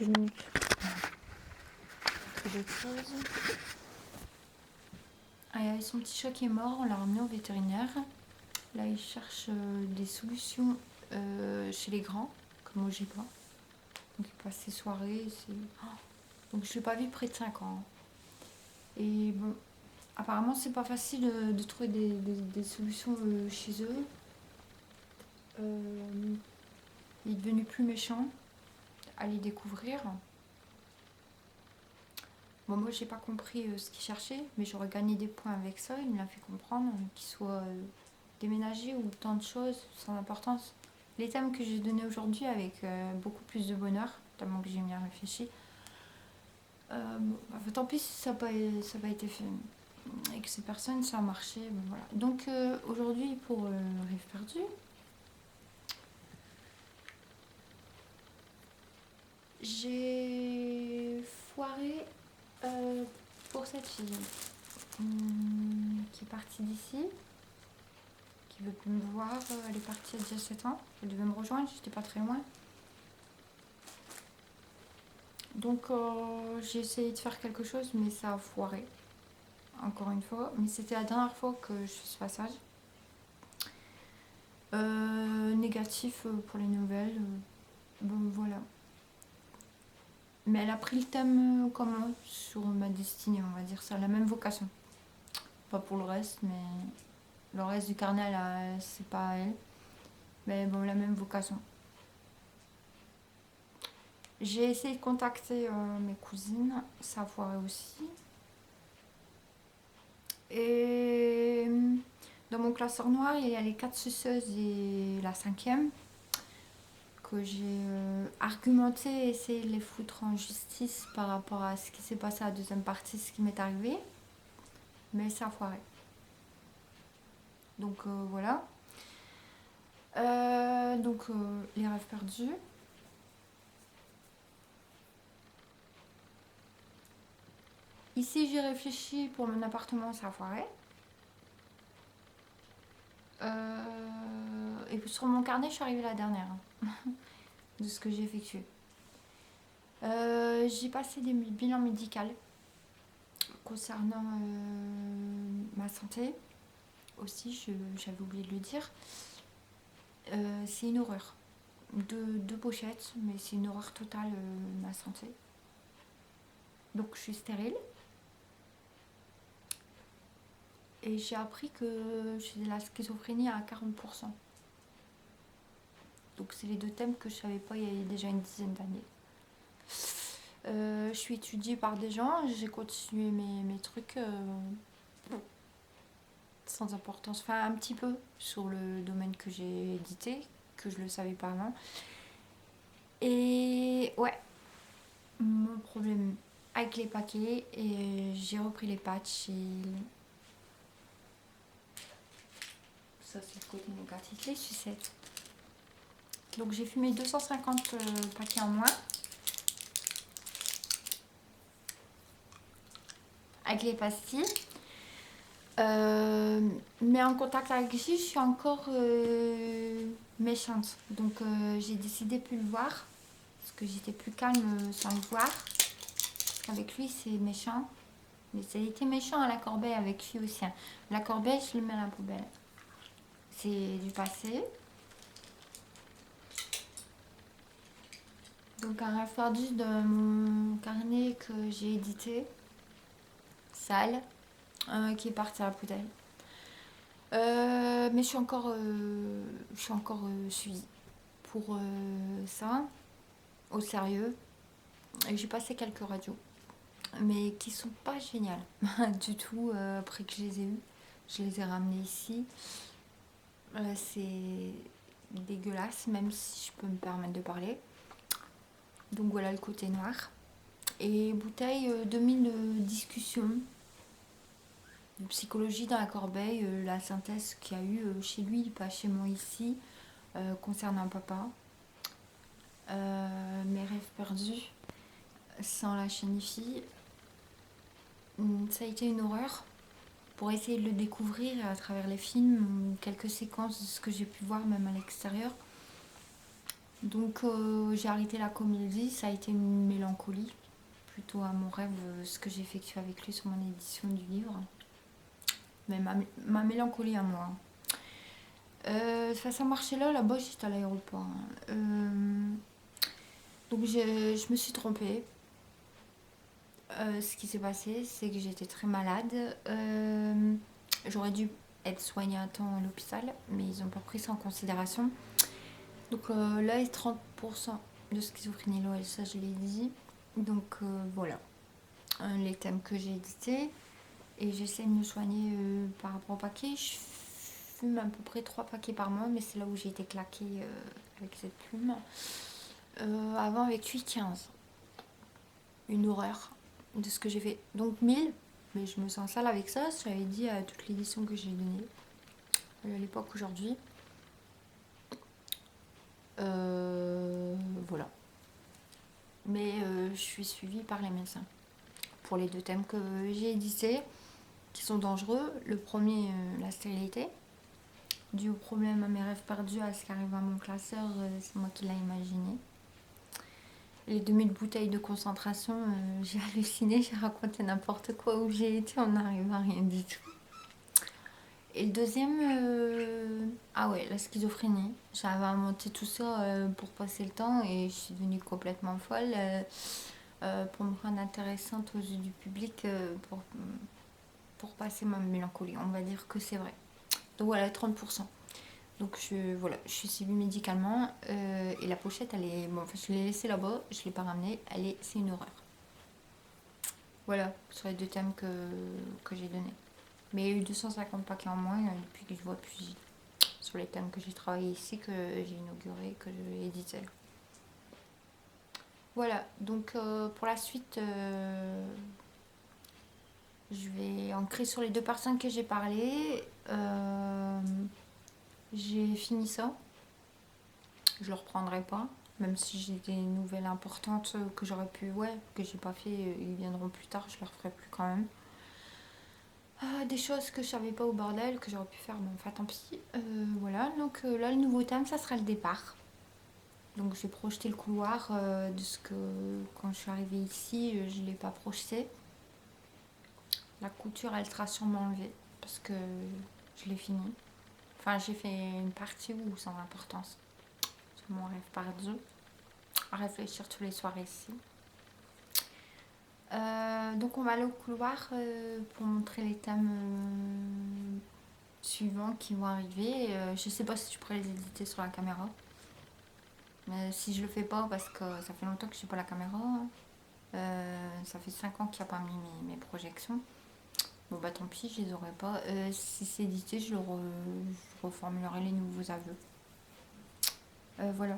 2 minutes. D'autres choses. Ah, il y avait son petit chat qui est mort, on l'a ramené au vétérinaire. Là, il cherche des solutions chez les grands, que moi j'ai pas. Donc il passe ses soirées. Donc je l'ai pas vu près de 5 ans. Et bon, apparemment c'est pas facile de trouver des solutions chez eux. Il est devenu plus méchant à les découvrir. Bon, moi j'ai pas compris ce qu'il cherchait, mais j'aurais gagné des points avec ça. Il me l'a fait comprendre, qu'il soit déménagé ou tant de choses sans importance. Les thèmes que j'ai donnés aujourd'hui avec beaucoup plus de bonheur, tellement que j'ai bien réfléchi. Tant pis si ça n'a pas été fait. Et que ces personnes, ça a marché. Bon, voilà. Donc aujourd'hui, pour Rêve perdu, j'ai foiré pour cette fille qui est partie d'ici, qui veut plus me voir. Elle est partie il y a déjà 7 ans. Elle devait me rejoindre, j'étais pas très loin. Donc j'ai essayé de faire quelque chose, mais ça a foiré. Encore une fois. Mais c'était la dernière fois que je fais ce passage. Négatif pour les nouvelles. Bon, voilà. Mais elle a pris le thème commun sur ma destinée, on va dire ça, la même vocation. Pas pour le reste, mais le reste du carnet, c'est pas elle. Mais bon, la même vocation. J'ai essayé de contacter mes cousines, ça a foiré aussi. Et dans mon classeur noir, il y a les 4 suceuses et la 5e que j'ai argumenté et essayé de les foutre en justice par rapport à ce qui s'est passé à la deuxième partie, ce qui m'est arrivé. Mais ça a foiré. Donc voilà. Les rêves perdus. Ici, j'ai réfléchi pour mon appartement, ça a foiré. Et sur mon carnet, je suis arrivée la dernière de ce que j'ai effectué. J'ai passé des bilans médicaux concernant ma santé. Aussi, j'avais oublié de le dire. C'est une horreur. Deux pochettes, mais c'est une horreur totale, ma santé. Donc, je suis stérile. Et j'ai appris que j'ai de la schizophrénie à 40%. Donc c'est les 2 thèmes que je savais pas il y a déjà une dizaine d'années. Je suis étudiée par des gens, j'ai continué mes trucs sans importance, enfin un petit peu sur le domaine que j'ai édité, que je le savais pas avant. Et ouais, mon problème avec les paquets, et j'ai repris les patchs et ça c'est le côté négatif, les sucettes. Donc j'ai fumé 250 paquets en moins. Avec les pastilles. Mais en contact avec lui, je suis encore méchante. Donc j'ai décidé de plus le voir. Parce que j'étais plus calme sans le voir. Parce qu'avec lui, c'est méchant. Mais ça a été méchant à la corbeille avec lui aussi. Hein. La corbeille, je le mets à la poubelle. C'est du passé. Donc un rêve perdu de mon carnet que j'ai édité. Sale. Qui est parti à la poubelle. Mais je suis encore suivie pour ça, au sérieux. Et j'ai passé quelques radios, mais qui sont pas géniales du tout. Après que je les ai eues, je les ai ramenées ici. C'est dégueulasse, même si je peux me permettre de parler. Donc voilà le côté noir. Et bouteille 2000 discussions de psychologie dans la corbeille, la synthèse qu'il y a eu chez lui, pas chez moi ici, concernant papa. Mes rêves perdus, sans la fille. Ça a été une horreur. Pour essayer de le découvrir à travers les films, quelques séquences de ce que j'ai pu voir même à l'extérieur. Donc j'ai arrêté la comédie, ça a été une mélancolie, plutôt à mon rêve, ce que j'ai effectué avec lui sur mon édition du livre. Mais ma mélancolie à moi. Ça marchait là-bas, j'étais à l'aéroport. Donc je me suis trompée. Ce qui s'est passé, c'est que j'étais très malade. J'aurais dû être soignée à temps à l'hôpital, mais ils n'ont pas pris ça en considération. Donc là, 30% de schizophrénie, là, ça je l'ai dit. Donc voilà, les thèmes que j'ai édités. Et j'essaie de me soigner par rapport au paquet. Je fume à peu près 3 paquets par mois, mais c'est là où j'ai été claquée avec cette plume. Avant, avec lui, 15. Une horreur de ce que j'ai fait. Donc 1000, mais je me sens sale avec ça. J'avais dit à toute l'édition que j'ai donnée à l'époque aujourd'hui. Voilà. Mais je suis suivie par les médecins pour les 2 thèmes que j'ai édités, qui sont dangereux. Le premier, la stérilité. Dû au problème à mes rêves perdus, à ce qui arrive à mon classeur, c'est moi qui l'ai imaginé. Les 2000 bouteilles de concentration, j'ai halluciné, j'ai raconté n'importe quoi où j'ai été, on n'arrive à rien du tout. Et le deuxième, ah ouais, la schizophrénie. J'avais inventé tout ça pour passer le temps et je suis devenue complètement folle pour me rendre intéressante aux yeux du public pour passer ma mélancolie. On va dire que c'est vrai. Donc voilà, 30%. Donc voilà, je suis suivie médicalement et la pochette, elle est... Bon, enfin, je l'ai laissée là-bas, je ne l'ai pas ramenée, c'est une horreur. Voilà, sur les 2 thèmes que j'ai donnés. Mais il y a eu 250 paquets en moins depuis que je vois plus sur les thèmes que j'ai travaillé ici, que j'ai inauguré, que j'ai édité. Voilà, donc pour la suite, je vais ancrer sur les 2 personnes que j'ai parlé. J'ai fini ça. Je le reprendrai pas. Même si j'ai des nouvelles importantes que j'aurais pu, ouais, que j'ai pas fait, ils viendront plus tard, je les referai plus quand même. Des choses que je savais pas au bordel, que j'aurais pu faire, bon, enfin tant pis. Voilà, donc là, le nouveau thème, ça sera le départ. Donc j'ai projeté le couloir de ce que, quand je suis arrivée ici, je l'ai pas projeté. La couture, elle sera sûrement enlevée, parce que je l'ai fini. Enfin, j'ai fait une partie où sans importance. Sur mon rêve perdu. À réfléchir tous les soirs ici. Donc on va aller au couloir pour montrer les thèmes suivants qui vont arriver. Je sais pas si je pourrais les éditer sur la caméra. Mais si je le fais pas, parce que ça fait longtemps que je n'ai pas la caméra. Ça fait 5 ans qu'il n'y a pas mis mes projections. Bon bah tant pis, je les aurai pas. Si c'est édité, je reformulerai les nouveaux aveux. Voilà.